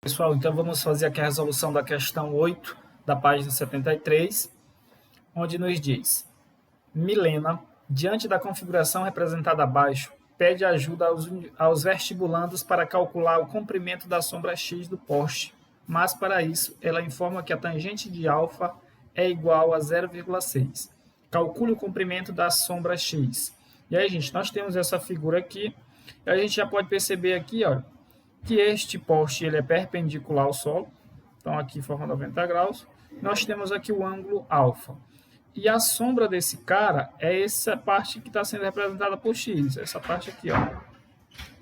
Pessoal, então vamos fazer aqui a resolução da questão 8 da página 73, onde nos diz: Milena, diante da configuração representada abaixo, pede ajuda aos vestibulandos para calcular o comprimento da sombra x do poste, mas para isso ela informa que a tangente de alfa é igual a 0,6. Calcule o comprimento da sombra x. E aí, gente, nós temos essa figura aqui, e a gente já pode perceber aqui, ó, que este poste ele é perpendicular ao solo, então aqui forma 90 graus, nós temos aqui o ângulo alfa. E a sombra desse cara é essa parte que está sendo representada por x, essa parte aqui, ó,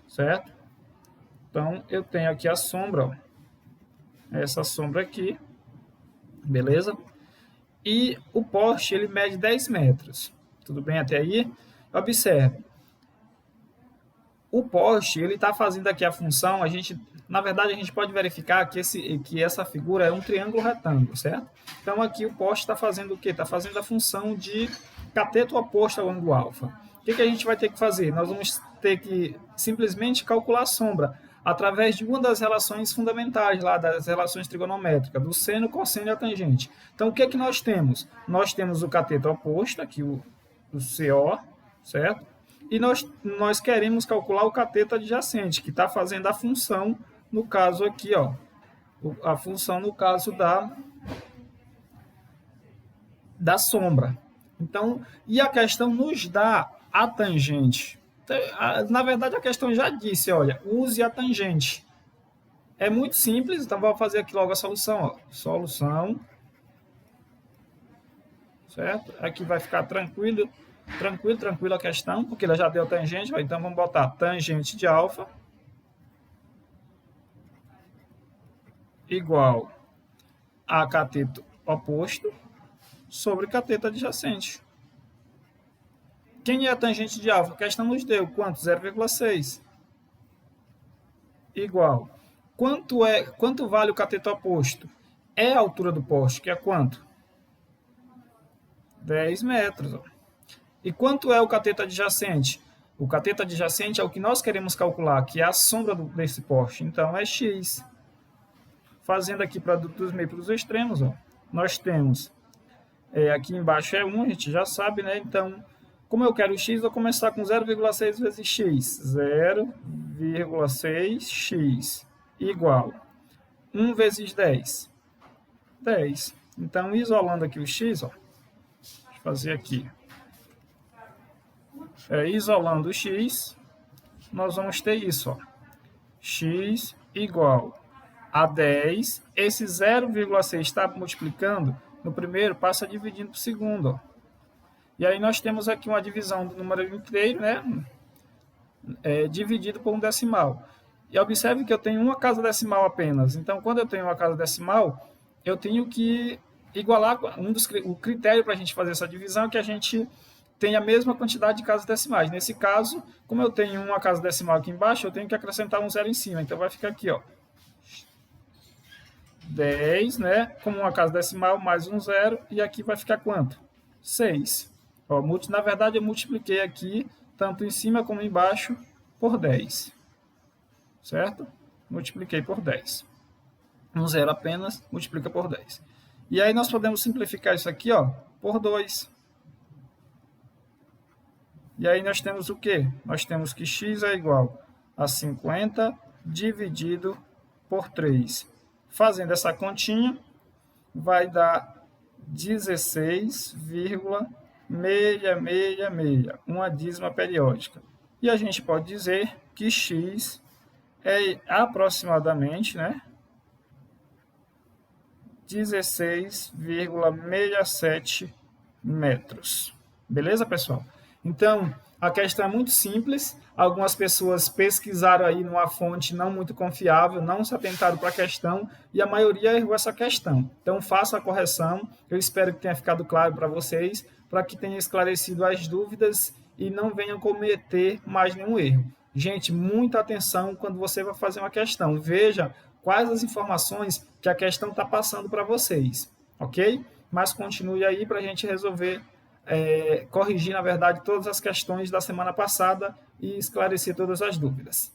certo? Então, eu tenho aqui a sombra, ó, essa sombra aqui, beleza? E o poste ele mede 10 metros, tudo bem até aí? Observe. O poste, ele está fazendo aqui a função, na verdade, a gente pode verificar que essa figura é um triângulo retângulo, certo? Então, aqui o poste está fazendo o quê? Está fazendo a função de cateto oposto ao ângulo alfa. O que a gente vai ter que fazer? Nós vamos ter que simplesmente calcular a sombra através de uma das relações fundamentais, lá das relações trigonométricas, do seno, cosseno e a tangente. Então, o que nós temos? Nós temos o cateto oposto, aqui o CO, certo? E nós queremos calcular o cateto adjacente, que está fazendo a função, no caso aqui, ó, a função no caso da sombra. Então, e a questão nos dá a tangente. Na verdade, a questão já disse, olha, use a tangente. É muito simples, então vamos fazer aqui logo a solução, ó. Solução, certo? Aqui vai ficar tranquilo a questão, porque ela já deu tangente, então vamos botar tangente de alfa igual a cateto oposto sobre cateto adjacente. Quem é a tangente de alfa? A questão nos deu quanto? 0,6. Igual. Quanto vale o cateto oposto? É a altura do poste, que é quanto? 10 metros, ó. E quanto é o cateto adjacente? O cateto adjacente é o que nós queremos calcular, que é a sombra desse poste. Então, é x. Fazendo aqui dos meios para os extremos, ó, nós temos, aqui embaixo é 1, a gente já sabe, né? Então, como eu quero x, vou começar com 0,6 vezes x. 0,6x igual 1 vezes 10. 10. Então, isolando aqui o x, ó, deixa eu fazer aqui. Isolando o x, nós vamos ter isso, ó, x igual a 10, esse 0,6 está multiplicando, no primeiro passa dividindo para o segundo, ó. E aí nós temos aqui uma divisão do número inteiro, né, dividido por um decimal. E observe que eu tenho uma casa decimal apenas, então quando eu tenho uma casa decimal, eu tenho que igualar, o critério para a gente fazer essa divisão é que a gente tem a mesma quantidade de casas decimais. Nesse caso, como eu tenho uma casa decimal aqui embaixo, eu tenho que acrescentar um zero em cima. Então, vai ficar aqui, ó, 10, né? Como uma casa decimal, mais um zero. E aqui vai ficar quanto? 6. Ó, na verdade, eu multipliquei aqui, tanto em cima como embaixo, por 10. Certo? Multipliquei por 10. Um zero apenas, multiplica por 10. E aí, nós podemos simplificar isso aqui, ó, por 2. E aí nós temos o quê? Nós temos que x é igual a 50 dividido por 3. Fazendo essa continha, vai dar 16,666, uma dízima periódica. E a gente pode dizer que x é aproximadamente, né, 16,67 metros. Beleza, pessoal? Então, a questão é muito simples. Algumas pessoas pesquisaram aí numa fonte não muito confiável, não se atentaram para a questão e a maioria errou essa questão. Então, faça a correção. Eu espero que tenha ficado claro para vocês, para que tenha esclarecido as dúvidas e não venham cometer mais nenhum erro. Gente, muita atenção quando você vai fazer uma questão. Veja quais as informações que a questão está passando para vocês, ok? Mas continue aí para a gente resolver, corrigir, na verdade, todas as questões da semana passada e esclarecer todas as dúvidas.